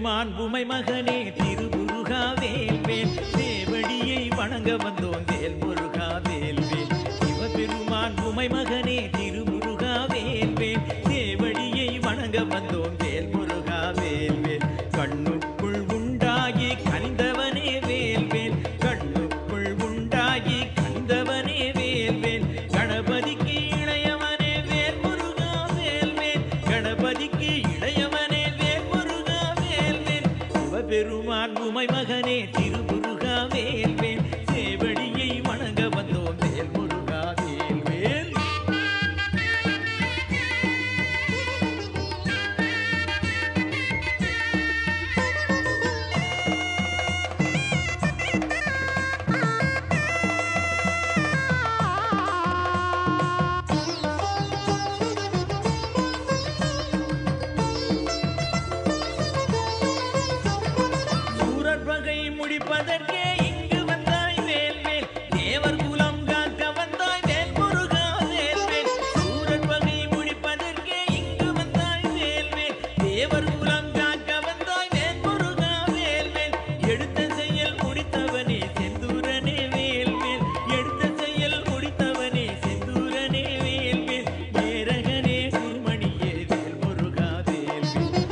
சிவபெருமான் உமை மகனே திருமுருகா வேல்வேல் தேவடியை வணங்க வந்தோம் வேல் முருகா வேல்வேல் சிவபெருமான் உமை மகனே திருமுருகா வேல்வேல் தேவடியை வணங்க வந்தோம் வேல் முருகா வேல்வேல் கண்ணுக்குள் உண்டாகி கனிந்தவனே வேல்வேல் கண்ணுக்குள் உண்டாகி கனிந்தவனே வேல்வேல் கணபதிக்கு இளையவனே வேல் முருகா வேல்வேல் கணபதிக்கு இளையவனே வேல் முருகா வேல்வேல் சிவபெருமான் உமை மகனே திருமுருகா வேல்வேல் சேவடியை வணங்க வந்தோம் வேல் முருகா வேல்வேல் முடிப்பதற்கே இங்கு வந்தாய் வேல்வேல் தேவர் குலம் காக்க வந்தாய் வேல் முருகா வேல்வேல் சூரன் வகை முடிப்பதற்கே இங்கு வந்தாய் வேல்வேல் தேவர் குலம் காக்க வந்தாய் வேல் முருகா வேல்வேல் எடுத்த செயல் முடித்தவனே செந்தூரனே வேல்வேல் எடுத்த செயல் முடித்தவனே செந்தூரனே வேல்வேல் ஏரகனே குருமணியே வேல் முருகா வேல்வேல்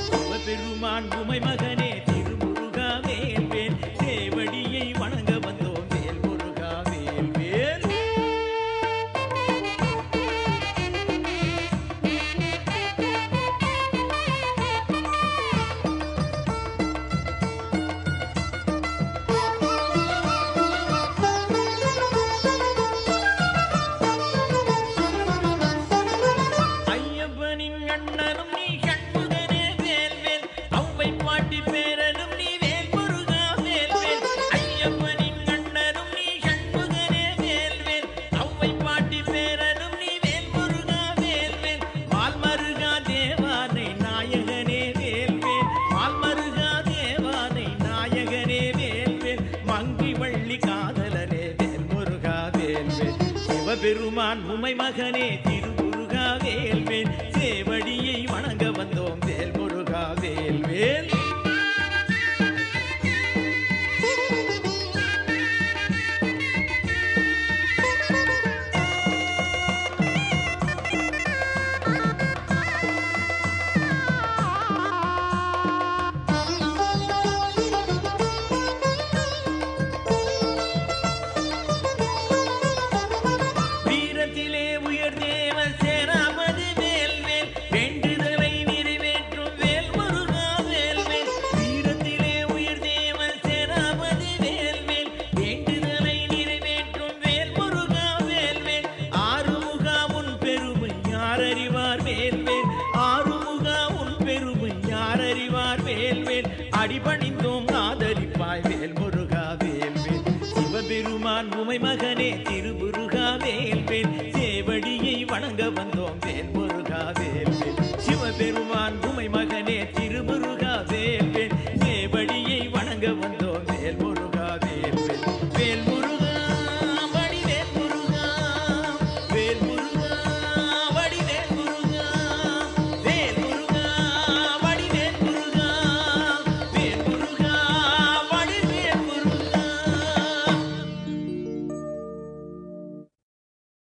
சிவபெருமான் உமை மகனே திருமுருகா வேல்வேல் தேவடியை வணங்க வந்தோம் வேல் முருகா வேல்வேல் ஐயப்பனின் அண்ணனும் நீ சண்முகனே வேல்வேல் அவ்வை பாட்டி பேரனும் நீ வேல் முருகா வேல்வேல் ஐயப்பனின் அண்ணனும் நீ சண்முகனே வேல்வேல் அவ்வை பாட்டி பேரனும் நீ வேல் முருகா வேல்வேல் மால்மருகா தேவானை நாயகனே வேல்வேல் மால்மருகா தேவானை நாயகனே வேல்வேல் மங்கி வள்ளி காதலனே வேல் முருகா வேல்வேல் சிவபெருமான் உமை மகனே